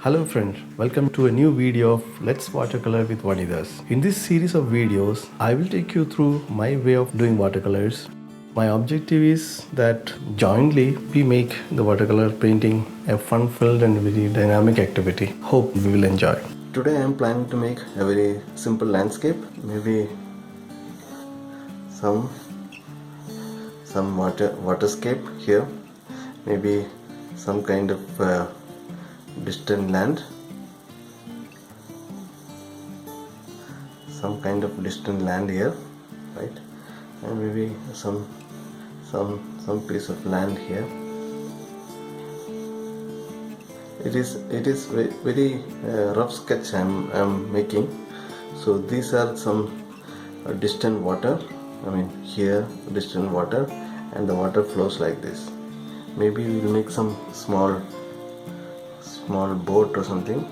Hello friends, welcome to a new video of Let's Watercolor with Vanidas. In this series of videos, I will take you through my way of doing watercolors. My objective is that jointly we make the watercolor painting a fun-filled and very dynamic activity. Hope we will enjoy. Today I am planning to make a very simple landscape, maybe some waterscape here, maybe some kind of distant land, here, right? And maybe some piece of land here. It is very rough sketch I'm making. So these are some distant water. I mean here distant water, and the water flows like this. Maybe we will make some small boat or something.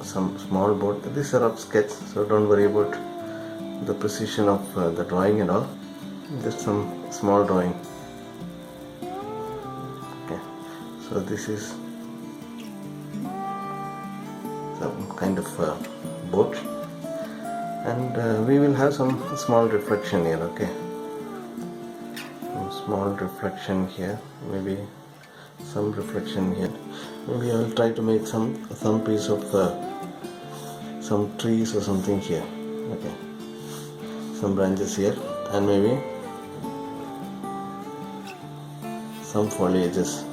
Some small boat. This is a rough sketch, so don't worry about the precision of the drawing and all. Just some small drawing. Okay, so this is some kind of boat, and we will have some small reflection here. Okay, small reflection here, maybe some reflection here. Maybe I will try to make some piece of some trees or something here. Okay, some branches here, and maybe some foliages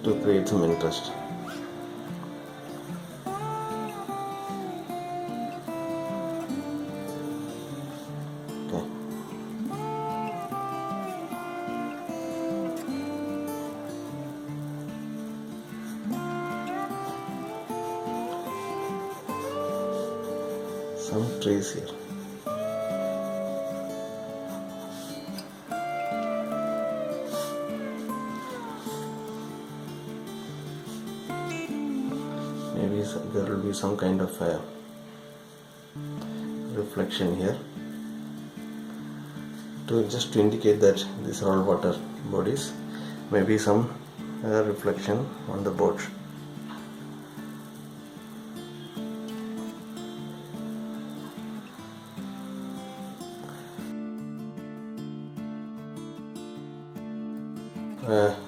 to create some interest. Some trees here. Maybe there will be some kind of reflection here just to indicate that these are all water bodies. Maybe some reflection on the boat.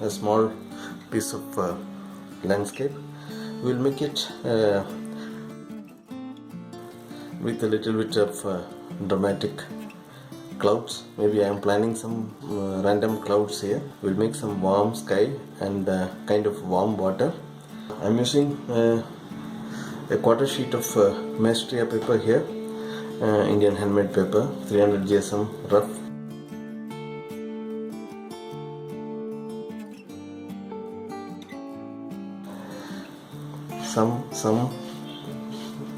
A small piece of landscape. We'll make it with a little bit of dramatic clouds. Maybe I am planning some random clouds here. We'll make some warm sky and kind of warm water. I'm using a quarter sheet of Maestriaa paper here, Indian handmade paper, 300 GSM rough.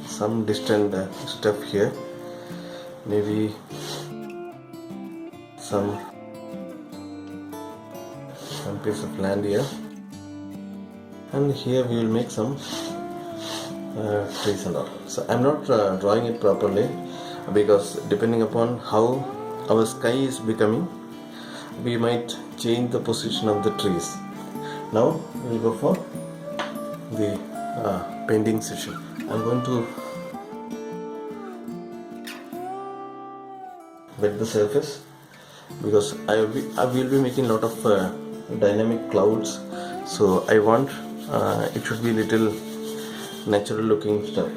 Some distant stuff here, maybe some piece of land here, and here we will make some trees and all. So I'm not drawing it properly, because depending upon how our sky is becoming, we might change the position of the trees. Now we will go for the painting session. I'm going to wet the surface, because I will be making a lot of dynamic clouds, so I want it should be little natural looking stuff.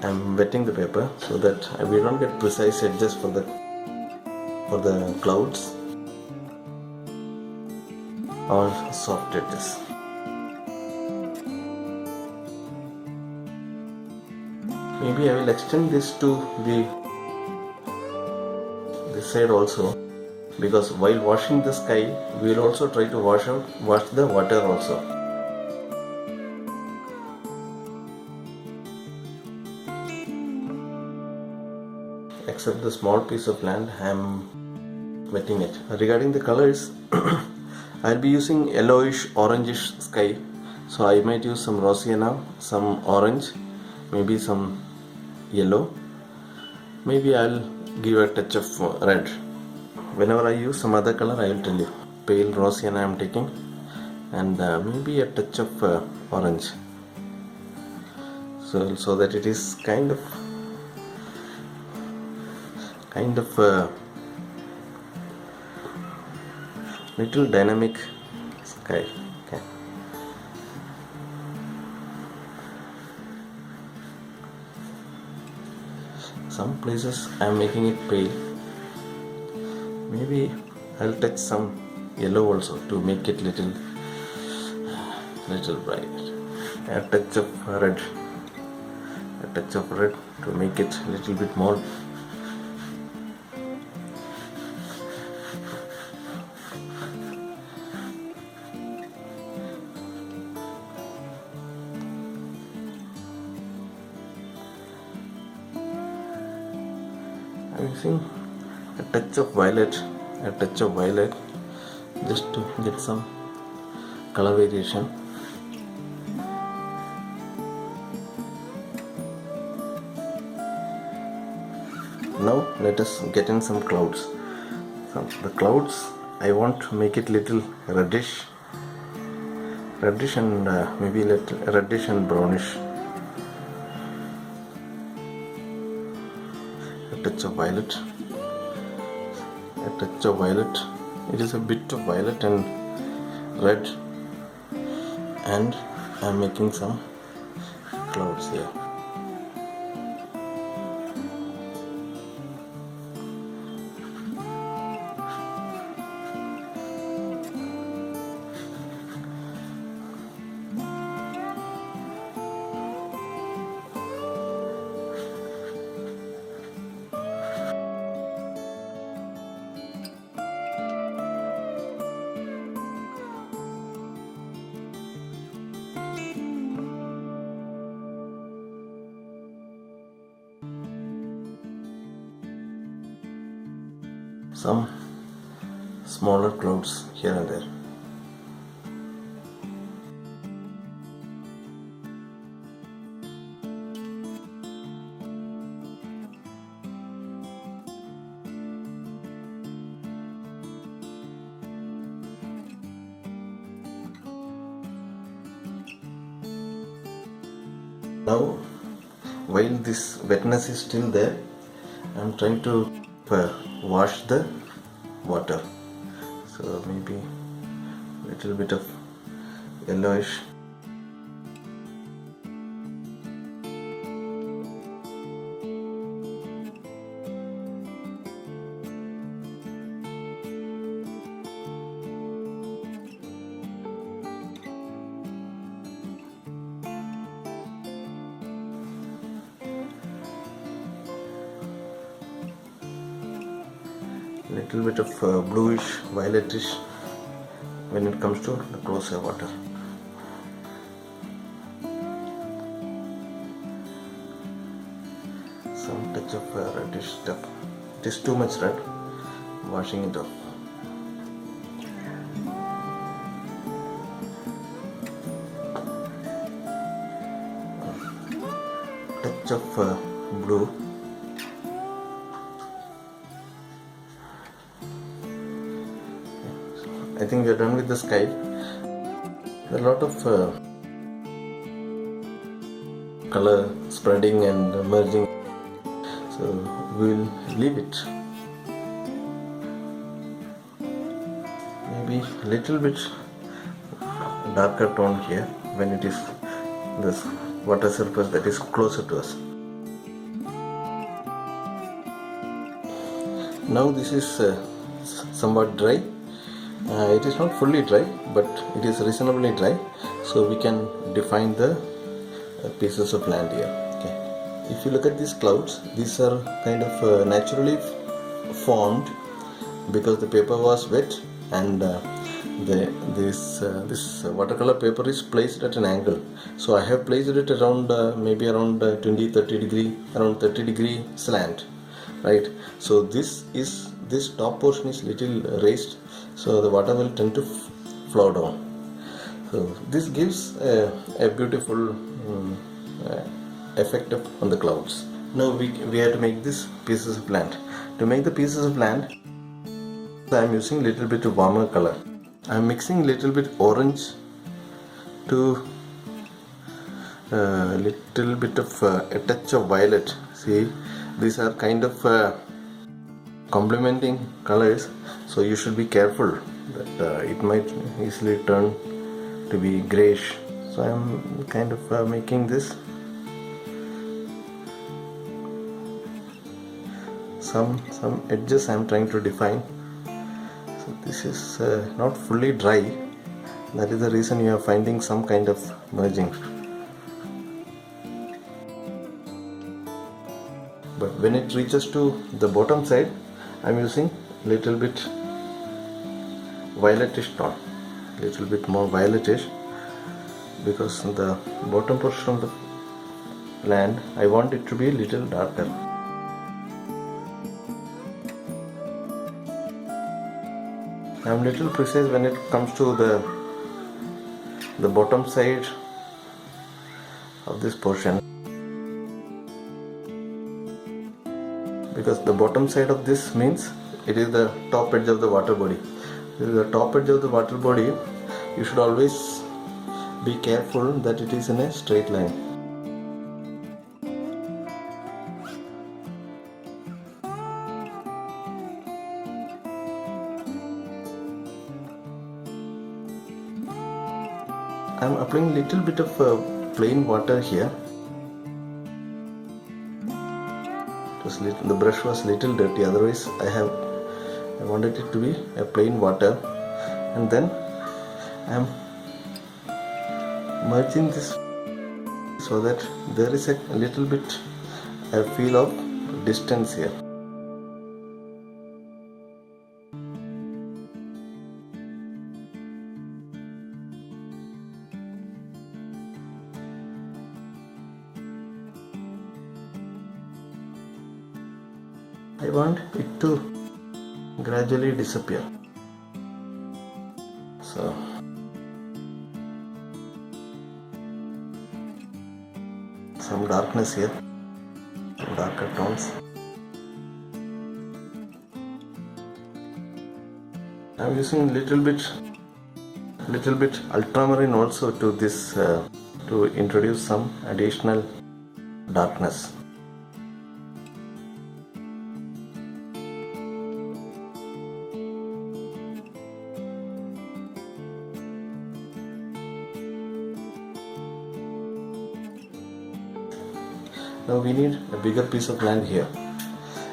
I'm wetting the paper so that we don't get precise edges for the clouds or soft edges. Maybe I will extend this to this side also, because while washing the sky, we will also try to wash the water also. Except the small piece of land, I am wetting it. Regarding the colors, I'll be using yellowish orangish sky, so I might use some raw sienna, some orange, maybe some yellow. Maybe I'll give a touch of red. Whenever I use some other color, I will tell you. Pale Rosian I am taking, and maybe a touch of orange. So that it is kind of little dynamic sky. Okay. Some places I am making it pale. Maybe I'll touch some yellow also to make it little bright. A touch of red. A touch of red to make it a little bit more. I'm using a touch of violet, just to get some color variation. Now let us get in some clouds. The clouds I want to make it little reddish and maybe little reddish and brownish. A touch of violet. It is a bit of violet and red, and I am making some clouds here. Some smaller clouds here and there. Now, while this wetness is still there, I am trying to wash the water. So maybe a little bit of yellowish. Little bit of bluish, violetish when it comes to the closer water. Some touch of reddish stuff. It is too much red. Washing it off. Touch of blue. I think we are done with the sky. There are a lot of color spreading and merging, so we will leave it. Maybe a little bit darker tone here when it is this water surface that is closer to us. Now this is somewhat dry. It is not fully dry, but it is reasonably dry, so we can define the pieces of land here. Okay. If you look at these clouds, these are kind of naturally formed because the paper was wet, and this watercolor paper is placed at an angle. So I have placed it around maybe around 30 degree slant, right? So this top portion is little raised, so the water will tend to flow down. So this gives a beautiful effect on the clouds. Now we have to make these pieces of land. To make the pieces of land, I am using little bit of warmer color. I am mixing little bit orange to little bit of a touch of violet. See, these are kind of complementing colors, so you should be careful that it might easily turn to be grayish. So I am kind of making this. Some edges I am trying to define. So this is not fully dry. That is the reason you are finding some kind of merging. But when it reaches to the bottom side, I am using little bit violetish tone, little bit more violetish, because the bottom portion of the land I want it to be a little darker. I am little precise when it comes to the bottom side of this portion, because the bottom side of this means it is the top edge of the water body. This is the top edge of the water body. You should always be careful that it is in a straight line. I am applying little bit of plain water here. The brush was little dirty, otherwise I wanted it to be a plain water, and then I am merging this so that there is a little bit a feel of distance here. I want it to gradually disappear. So some darkness here, some darker tones. I am using little bit ultramarine also to this to introduce some additional darkness. Now we need a bigger piece of land here.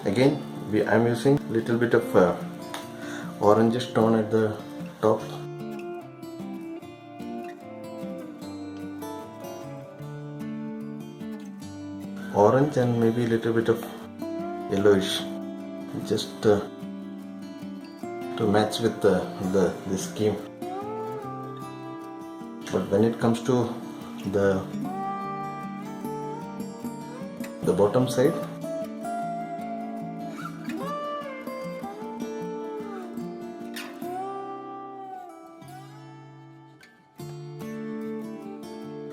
Again, I am using little bit of orangish tone at the top. Orange and maybe little bit of yellowish, just to match with the scheme. But when it comes to the bottom side,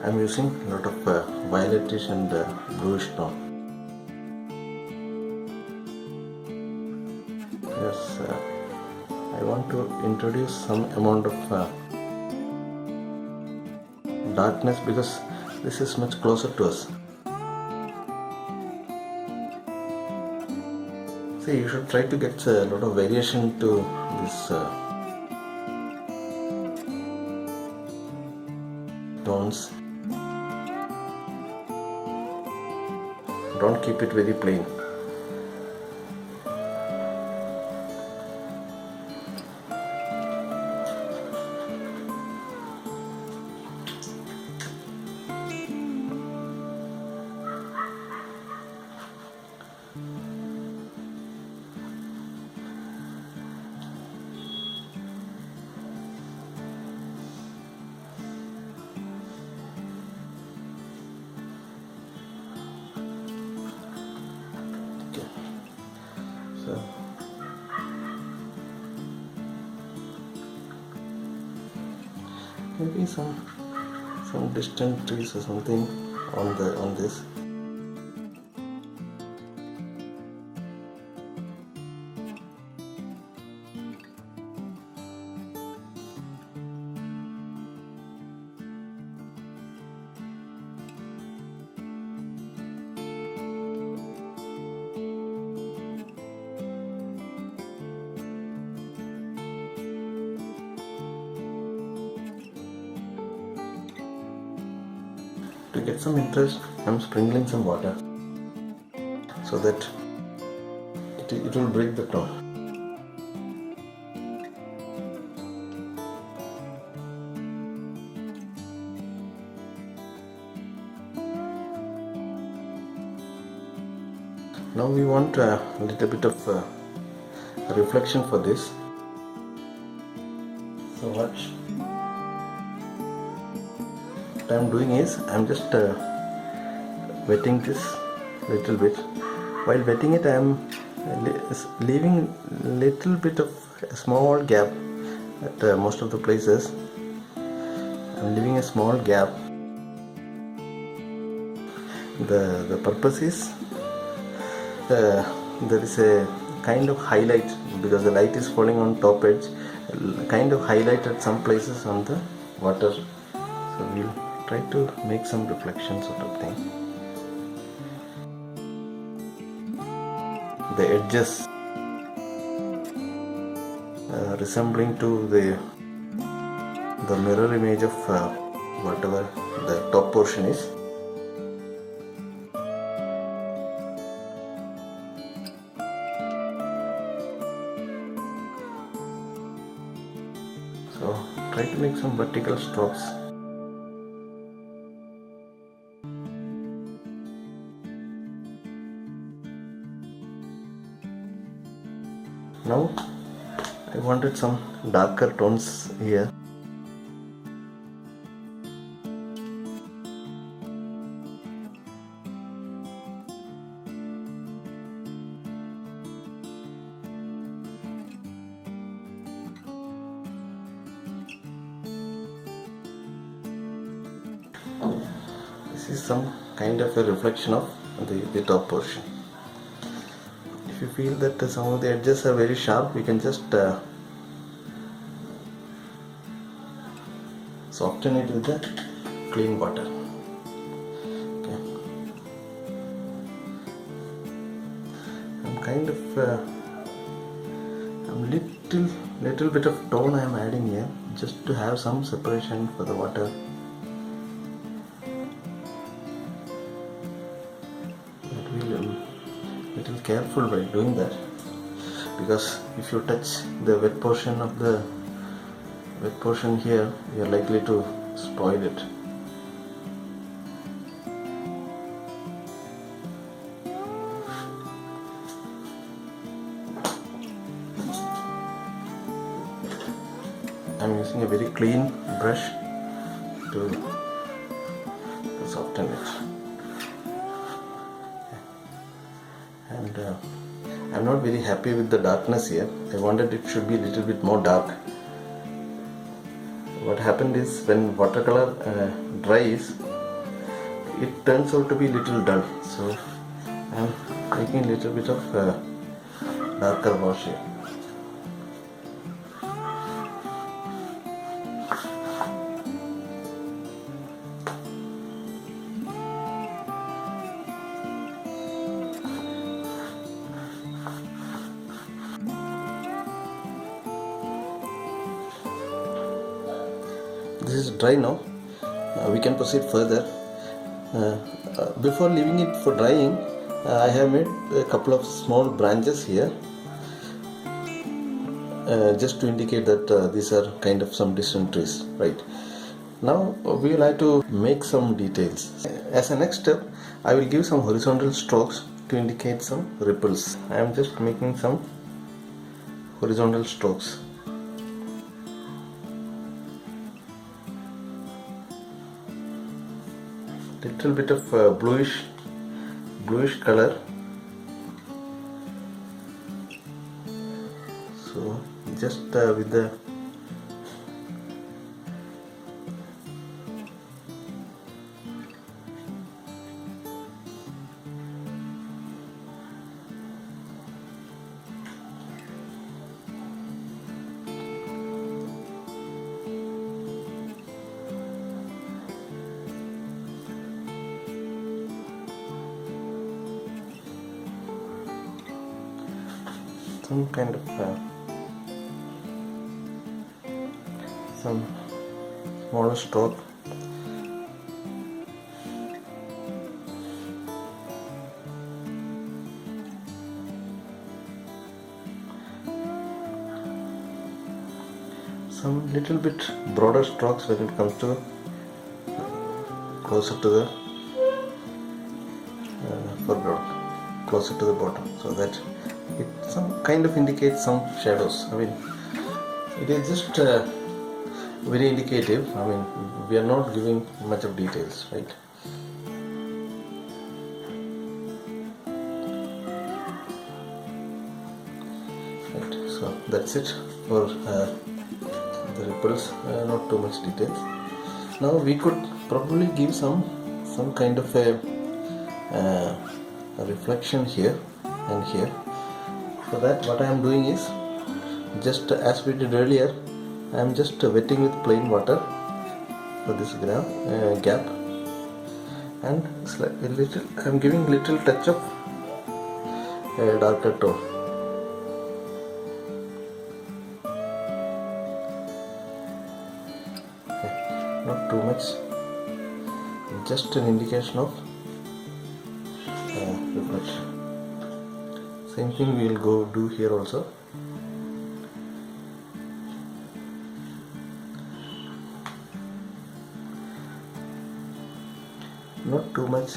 I am using a lot of violetish and bluish tone. Yes, I want to introduce some amount of darkness because this is much closer to us. See, you should try to get a lot of variation to this tones. Don't keep it very plain. So maybe some distant trees or something on this. to get some interest, I'm sprinkling some water so that it will break the tone. Now we want a little bit of reflection for this. So what I'm doing is I'm just wetting this little bit. While wetting it, I am leaving little bit of a small gap at most of the places. I'm leaving a small gap. The purpose is there is a kind of highlight because the light is falling on top edge, kind of highlight at some places on the water. So we'll try to make some reflection sort of thing. The edges resembling to the mirror image of whatever the top portion is. So try to make some vertical strokes. Now I wanted some darker tones here. This is some kind of a reflection of the top portion. If you feel that some of the edges are very sharp, you can just soften it with the clean water. Okay. I'm kind of little bit of tone I am adding here just to have some separation for the water. Little careful by doing that, because if you touch the wet portion here, you are likely to spoil it. I'm using a very clean brush to soften it. And I'm not very happy with the darkness here. I wanted it should be a little bit more dark. What happened is when watercolor dries, it turns out to be a little dull. So I'm making a little bit of darker wash here. This is dry now. We can proceed further. Before leaving it for drying, I have made a couple of small branches here, just to indicate that these are kind of some distant trees. Right. Now we will have to make some details. As a next step, I will give some horizontal strokes to indicate some ripples. I am just making some horizontal strokes. Little bit of bluish color. So just with the some kind of some smaller stroke. some little bit broader strokes when it comes to closer to the foreground, closer to the bottom, so that it some kind of indicates some shadows. I mean, it is just very indicative. I mean, we are not giving much of details, right? Right, so that's it for the ripples, not too much details. Now we could probably give some kind of a reflection here and here. For that, what I am doing is, just as we did earlier, I am just wetting with plain water for this gap, and I am giving little touch of darker tone. Okay, not too much, just an indication of reflection. Same thing we will go do here also. Not too much.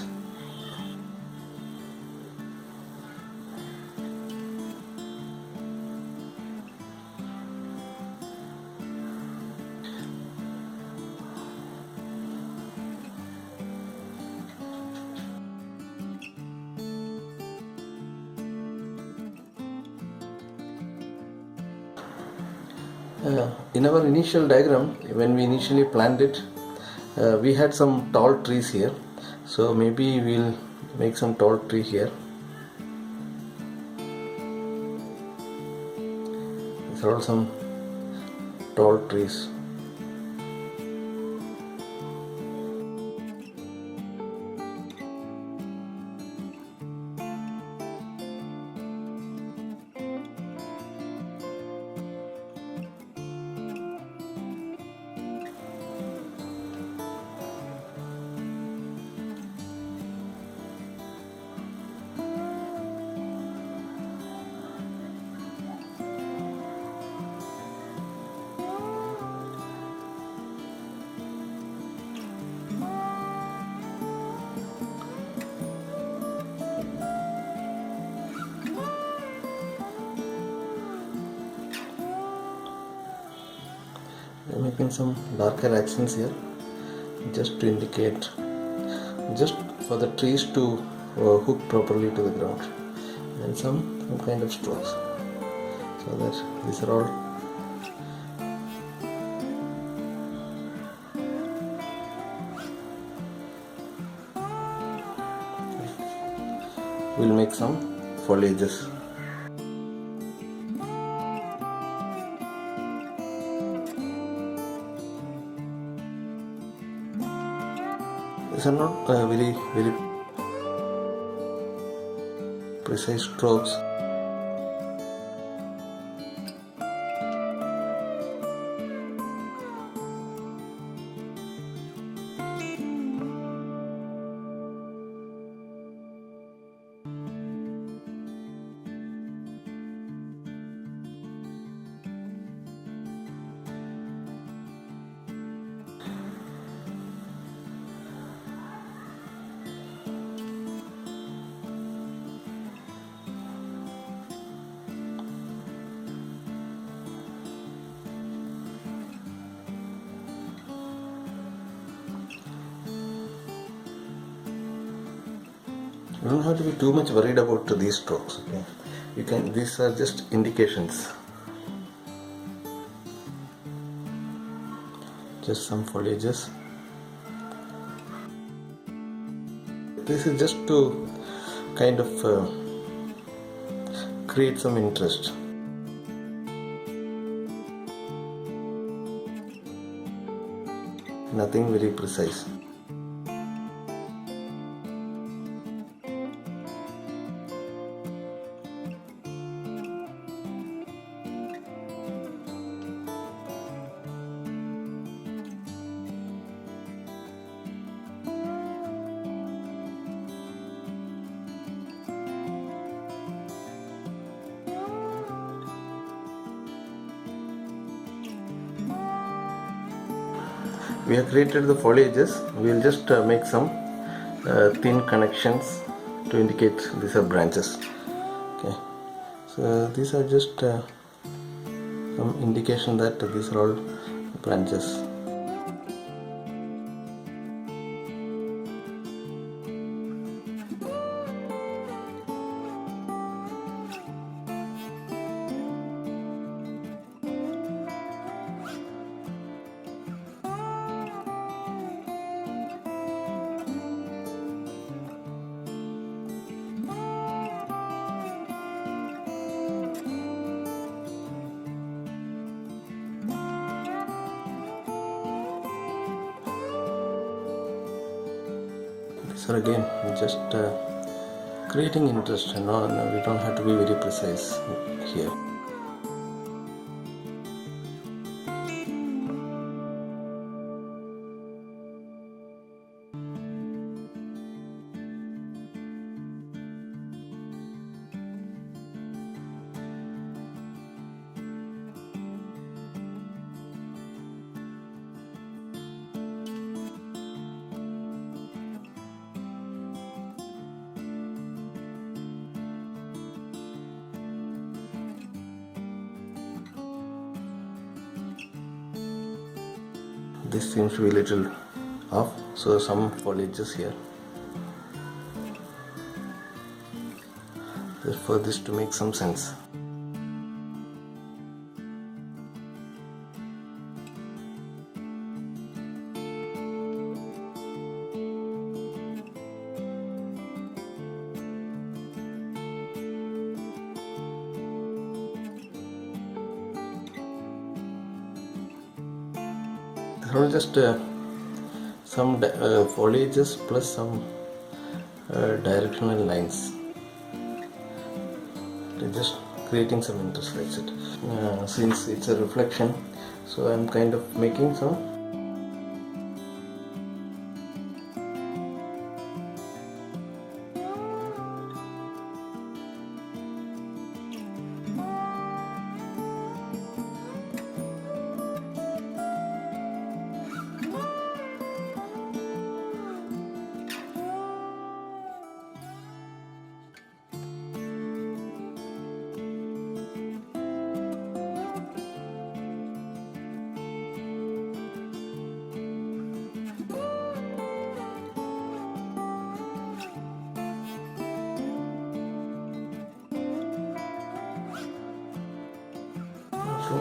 In our initial diagram, when we initially planned it, we had some tall trees here, so maybe we'll make some tall tree here. These are all some tall trees. I'm making some darker accents here, just to indicate, just for the trees to hook properly to the ground, and some kind of strokes, so that these are all we'll make some foliages. These are not very precise strokes. You don't have to be too much worried about these strokes. Okay, you can. These are just indications. Just some foliages. This is just to kind of create some interest. Nothing very precise. we have created the foliages. We will just make some thin connections to indicate these are branches. Okay, so these are just some indication that these are all branches. So again, just creating interest. No, we don't have to be very precise here. This seems to be a little off, so some foliages here, just for this to make some sense. There are just some foliages plus some directional lines. They're just creating some interest, that's it. Since it's a reflection, so I'm kind of making some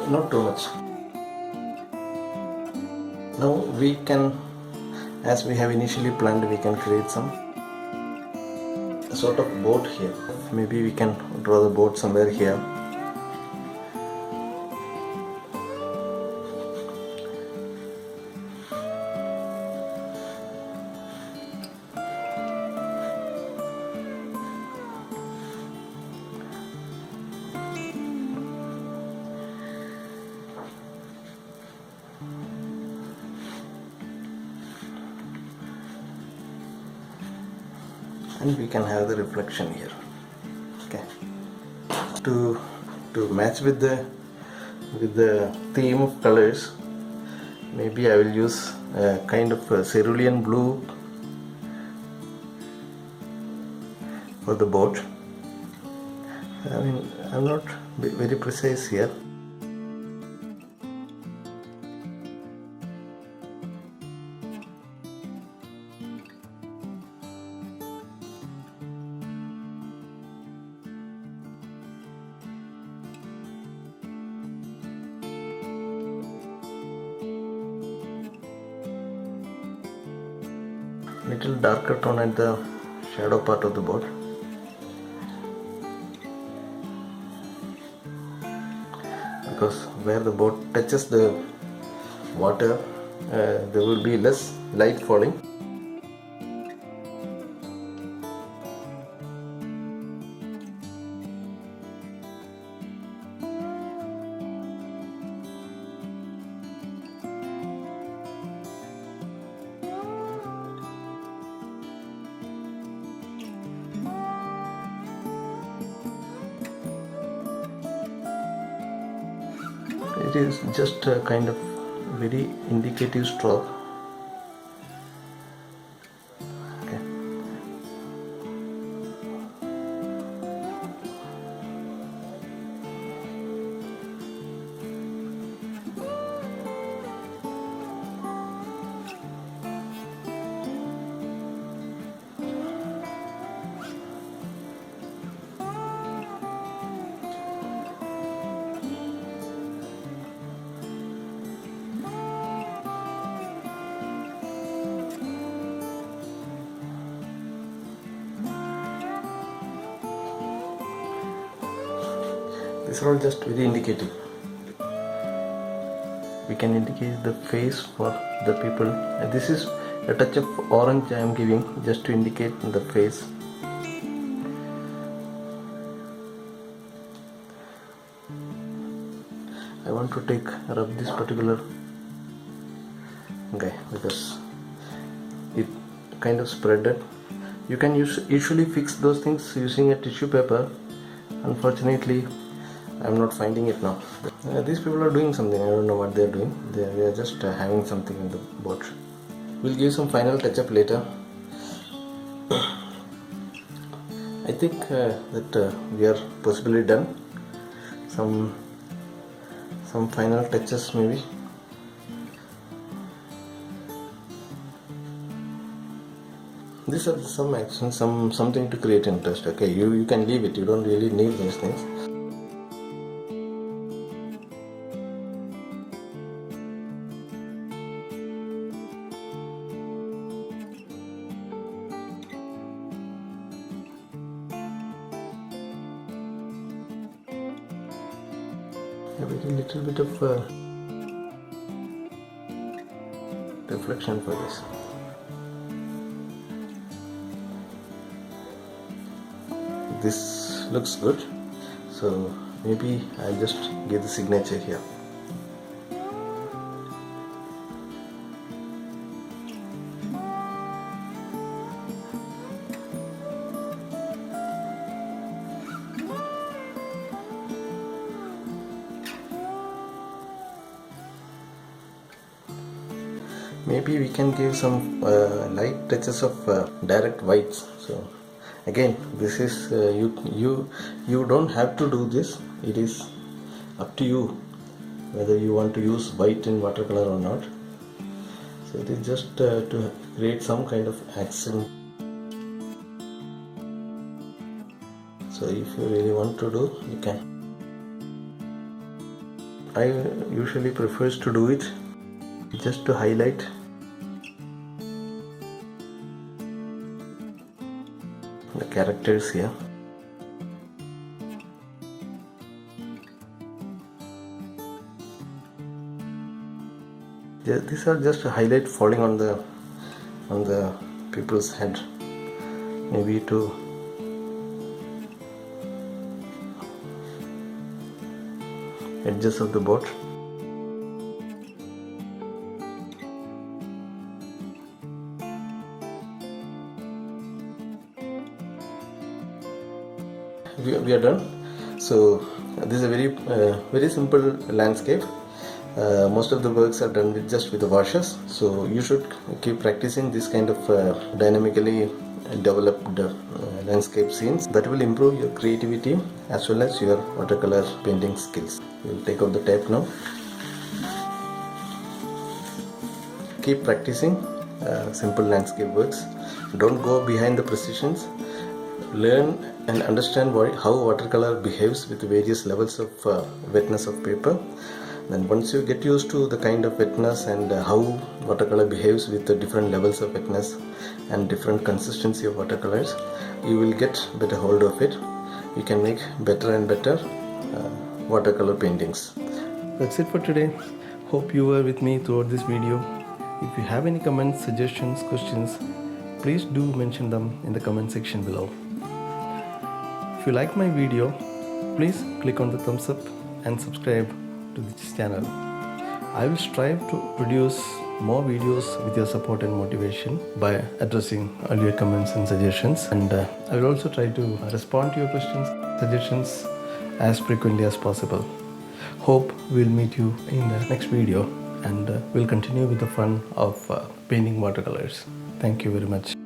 not too much. Now we can, as we have initially planned, we can create some sort of boat here. Maybe we can draw the boat somewhere here. And we can have the reflection here. Okay, to match with the theme of colors, maybe I will use a kind of a cerulean blue for the boat. I mean, I'm not very precise here. Little darker tone at the shadow part of the boat. Because where the boat touches the water, there will be less light falling. It is just a kind of very indicative stroke These are all just very indicative. We can indicate the face for the people, and this is a touch of orange I am giving just to indicate the face. I want to rub this particular guy because it kind of spreaded. You can usually fix those things using a tissue paper. Unfortunately, I'm not finding it now. These people are doing something. I don't know what they're doing. They are just having something in the boat. We'll give some final touch-up later. I think that we are possibly done. Some final touches maybe. These are some actions, something to create interest. Okay, you can leave it. You don't really need these things. A very little bit of reflection for this. This looks good, so maybe I'll just give the signature here. Maybe we can give some light touches of direct whites. So again, this is you don't have to do this. It is up to you whether you want to use white in watercolor or not. So it is just to create some kind of accent. So if you really want to do, you can. I usually prefers to do it just to highlight the characters here. These are just a highlight falling on the people's head, maybe to edges of the boat. We are done. So this is a very simple landscape. Most of the works are done with the washes. So you should keep practicing this kind of dynamically developed landscape scenes. That will improve your creativity as well as your watercolor painting skills. We'll take out the tape now. Keep practicing simple landscape works. Don't go behind the precisions. Learn and understand how watercolor behaves with various levels of wetness of paper. Then once you get used to the kind of wetness and how watercolor behaves with the different levels of wetness and different consistency of watercolors, you will get better hold of it. You can make better and better watercolor paintings. That's it for today. Hope you were with me throughout this video. If you have any comments, suggestions, questions, please do mention them in the comment section below. If you like my video, please click on the thumbs up and subscribe to this channel. I will strive to produce more videos with your support and motivation by addressing all your comments and suggestions, and I will also try to respond to your questions, suggestions as frequently as possible. Hope we'll meet you in the next video, and we'll continue with the fun of painting watercolors. Thank you very much.